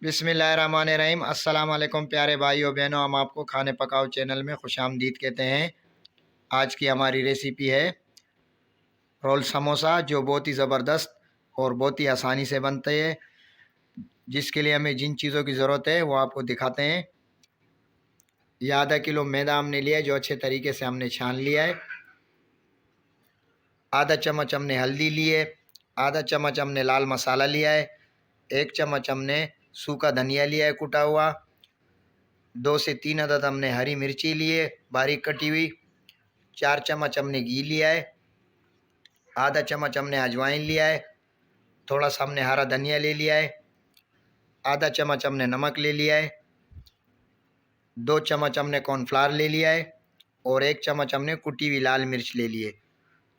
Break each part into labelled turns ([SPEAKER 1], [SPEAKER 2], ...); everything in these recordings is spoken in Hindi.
[SPEAKER 1] बिस्मिल्लाहिर्रहमानिर्रहीम। अस्सलाम वालेकुम प्यारे भाइयों बहनों, हम आपको खाने पकाओ चैनल में खुशामदीद कहते हैं। आज की हमारी रेसिपी है रोल समोसा, जो बहुत ही ज़बरदस्त और बहुत ही आसानी से बनते हैं। जिसके लिए हमें जिन चीज़ों की ज़रूरत है वो आपको दिखाते हैं। यह आधा किलो मैदा हमने लिया है, जो अच्छे तरीके से हमने छान लिया है। आधा चम्मच हमने हल्दी ली है। आधा चम्मच हमने लाल मसाला लिया है। 1 चम्मच हमने सूखा धनिया लिया है कुटा हुआ। 2 से 3 अदद हमने हरी मिर्ची ली है बारीक कटी हुई। 4 चम्मच हमने घी लिया है। आधा चम्मच हमने अजवाइन लिया है। थोड़ा सा हमने हरा धनिया ले लिया है। आधा चम्मच हमने नमक ले लिया है। 2 चम्मच हमने कॉर्नफ्लावर ले लिया है। और 1 चम्मच हमने कुटी हुई लाल मिर्च ले ली है।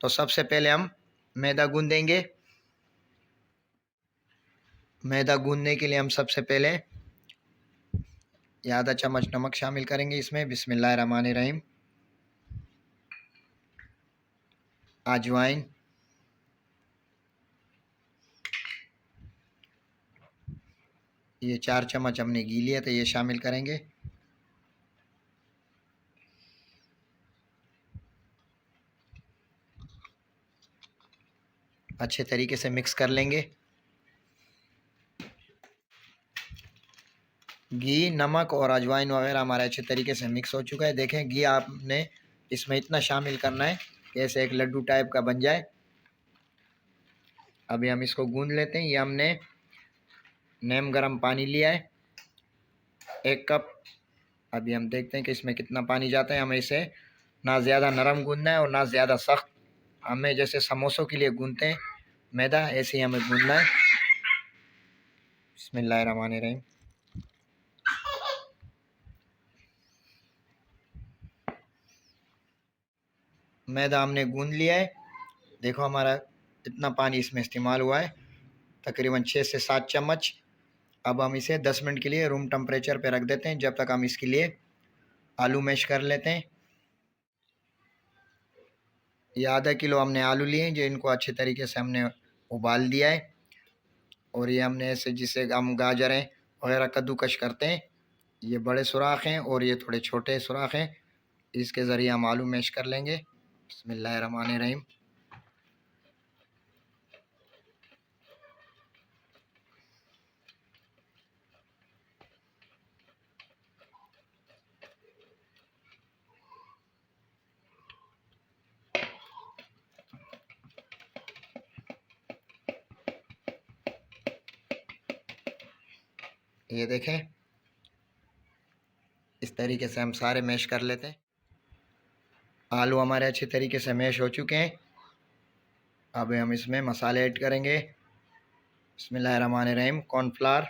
[SPEAKER 1] तो सबसे पहले हम मैदा गूंदेंगे। मैदा गूंदने के लिए हम सबसे पहले ये आधा चम्मच नमक शामिल करेंगे इसमें। बिस्मिल्लाहिर्रहमानिर्रहीम। अजवाइन, ये 4 चम्मच हमने घी लिया तो ये शामिल करेंगे। अच्छे तरीके से मिक्स कर लेंगे। घी, नमक और अजवाइन वगैरह हमारा अच्छे तरीके से मिक्स हो चुका है। देखें, घी आपने इसमें इतना शामिल करना है कि ऐसे एक लड्डू टाइप का बन जाए। अभी हम इसको गूंद लेते हैं। ये हमने नीम गर्म पानी लिया है 1 कप। अभी हम देखते हैं कि इसमें कितना पानी जाता है। हमें इसे ना ज़्यादा नरम गूंदना है और ना ज़्यादा सख्त। हमें जैसे समोसों के लिए गूंदते हैं मैदा, ऐसे ही हमें गूंदना है। बिस्मिल्लाहिर्रहमानिर्रहीम। मैदा हमने गूंद लिया है। देखो हमारा इतना पानी इसमें इस्तेमाल हुआ है, तकरीबन 6 से 7 चम्मच। अब हम इसे 10 मिनट के लिए रूम टेम्परेचर पे रख देते हैं, जब तक हम इसके लिए आलू मैश कर लेते हैं। ये आधा किलो हमने आलू लिए हैं, जो इनको अच्छे तरीके से हमने उबाल दिया है। और ये हमने ऐसे जिसे हम गाजरें वगैरह कद्दूकश करते हैं, ये बड़े सुराख हैं और ये थोड़े छोटे सुराख हैं। इसके ज़रिए हम आलू मैश कर लेंगे। बिस्मिल्लाहिर्रहमानिर्रहीम। ये देखें, इस तरीके से हम सारे मैश कर लेते हैं। आलू हमारे अच्छे तरीके से मैश हो चुके हैं। अब हम इसमें मसाले ऐड करेंगे। बिस्मिल्लाहिर्रहमानिर्रहीम। कॉर्नफ्लावर,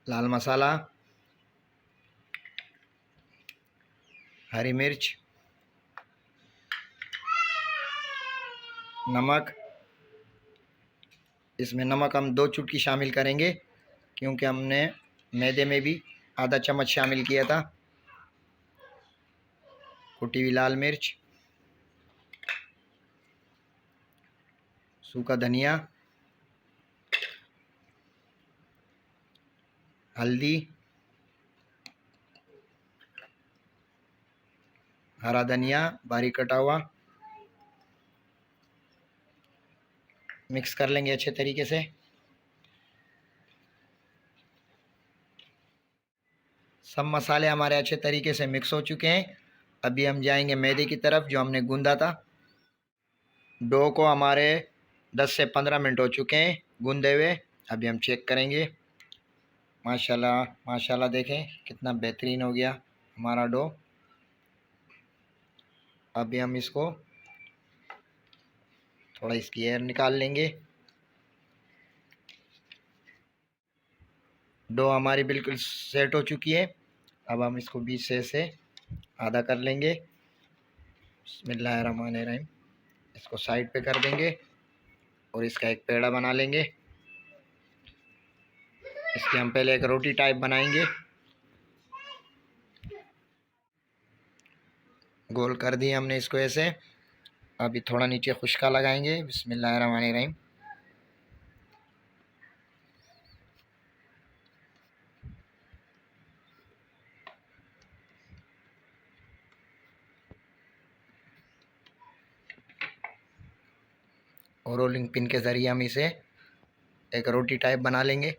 [SPEAKER 1] लाल मसाला, हरी मिर्च, नमक। इसमें नमक हम 2 चुटकी शामिल करेंगे, क्योंकि हमने मैदे में भी आधा चम्मच शामिल किया था। कुटी हुई लाल मिर्च, सूखा धनिया, हल्दी, हरा धनिया बारीक कटा हुआ। मिक्स कर लेंगे अच्छे तरीके से। सब मसाले हमारे अच्छे तरीके से मिक्स हो चुके हैं। अभी हम जाएंगे मैदे की तरफ, जो हमने गूंदा था। डो को हमारे 10 से 15 मिनट हो चुके हैं गूंदे हुए। अभी हम चेक करेंगे। माशाल्लाह माशाल्लाह, देखें कितना बेहतरीन हो गया हमारा डो। अभी हम इसको थोड़ा इसकी एयर निकाल लेंगे। डो हमारी बिल्कुल सेट हो चुकी है। अब हम इसको बीच से आधा कर लेंगे। बिस्मिल्लाहिर्रहमानिर्रहीम। इसको साइड पे कर देंगे और इसका एक पेड़ा बना लेंगे। इसकी हम पहले एक रोटी टाइप बनाएंगे। गोल कर दिए हमने इसको ऐसे। अभी थोड़ा नीचे खुशका लगाएंगे। बिस्मिल्लाहिर्रहमानिर्रहीम। और रोलिंग पिन के ज़रिए हम इसे एक रोटी टाइप बना लेंगे।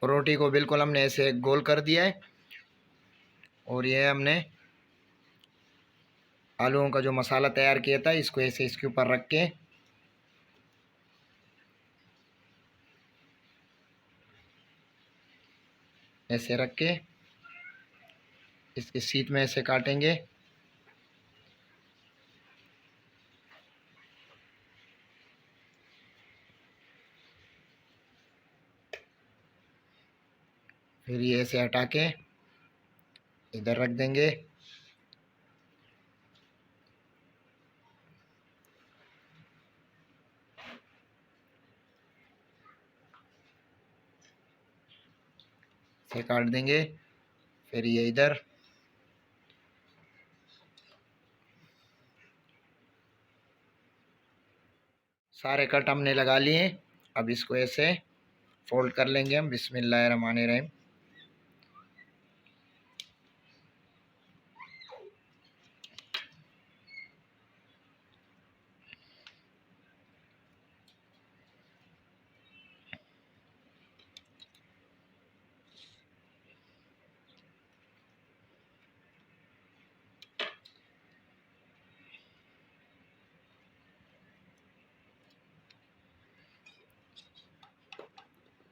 [SPEAKER 1] रोटी को बिल्कुल हमने ऐसे गोल कर दिया है और ये हमने आलूओं का जो मसाला तैयार किया था इसको ऐसे इसके ऊपर रख के ऐसे रख के इसके सीध में ऐसे काटेंगे। फिर ये ऐसे हटा के इधर रख देंगे। से काट देंगे। फिर ये इधर सारे कट हमने लगा लिए। अब इसको ऐसे फोल्ड कर लेंगे हम। बिस्मिल्लाहिर्रहमानिर्रहीम।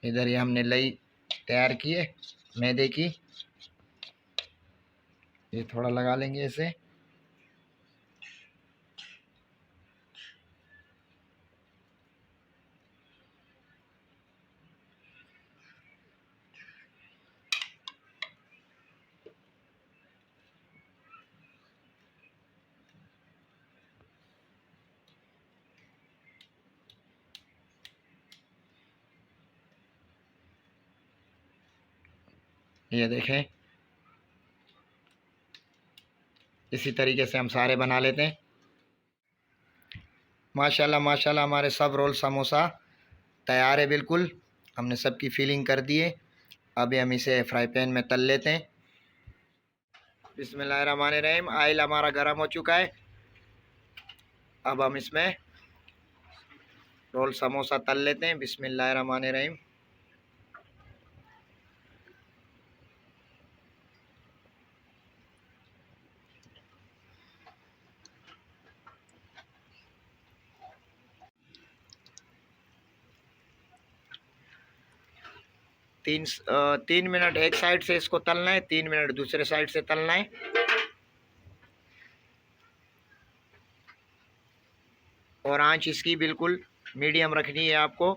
[SPEAKER 1] इधर ये हमने लई तैयार की है मैदे की, ये थोड़ा लगा लेंगे इसे। ये देखें, इसी तरीके से हम सारे बना लेते हैं। माशाल्लाह माशाल्लाह हमारे सब रोल समोसा तैयार है बिल्कुल। हमने सबकी फीलिंग कर दी है। अभी हम इसे फ्राई पैन में तल लेते हैं। बिस्मिल्लाहिर्रहमानिर्रहीम। ऑयल हमारा गर्म हो चुका है। अब हम इसमें रोल समोसा तल लेते हैं। बिस्मिल्लाहिर्रहमानिर्रहीम। तीन मिनट एक साइड से इसको तलना है, 3 मिनट दूसरे साइड से तलना है। और आंच इसकी बिल्कुल मीडियम रखनी है आपको।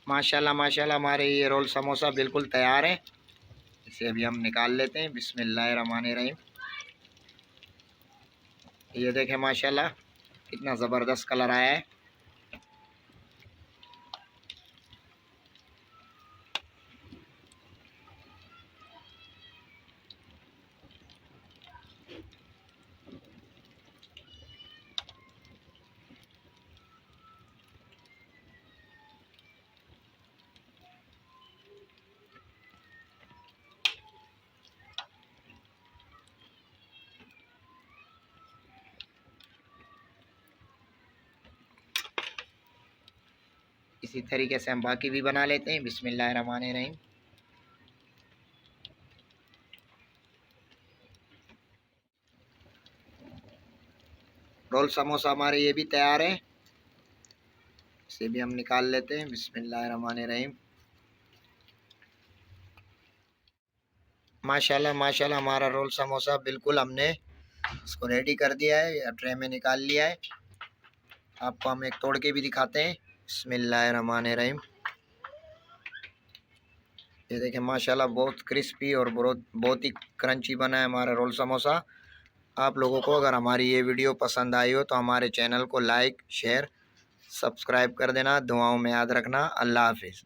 [SPEAKER 1] माशाल्लाह माशाल्लाह हमारे ये रोल समोसा बिल्कुल तैयार है। इसे अभी हम निकाल लेते हैं। बिस्मिल्लाहिर्रहमानिर्रहीम। ये देखें माशाल्लाह कितना ज़बरदस्त कलर आया है। इसी तरीके से हम बाकी भी बना लेते हैं। बिस्मिल्लाहिर्रहमानिर्रहीम। रोल समोसा हमारे ये भी तैयार है। इसे भी हम निकाल लेते हैं। बिस्मिल्लाहिर्रहमानिर्रहीम। माशाल्लाह माशाल्लाह हमारा रोल समोसा बिल्कुल हमने इसको रेडी कर दिया है या ट्रे में निकाल लिया है। आपको हम एक तोड़ के भी दिखाते हैं। बिस्मिल्लाहिर्रहमानिर्रहीम। ये देखें माशाल्लाह बहुत क्रिस्पी और बहुत ही क्रंची बना है हमारा रोल समोसा। आप लोगों को अगर हमारी ये वीडियो पसंद आई हो तो हमारे चैनल को लाइक शेयर सब्सक्राइब कर देना। दुआओं में याद रखना। अल्लाह हाफिज़।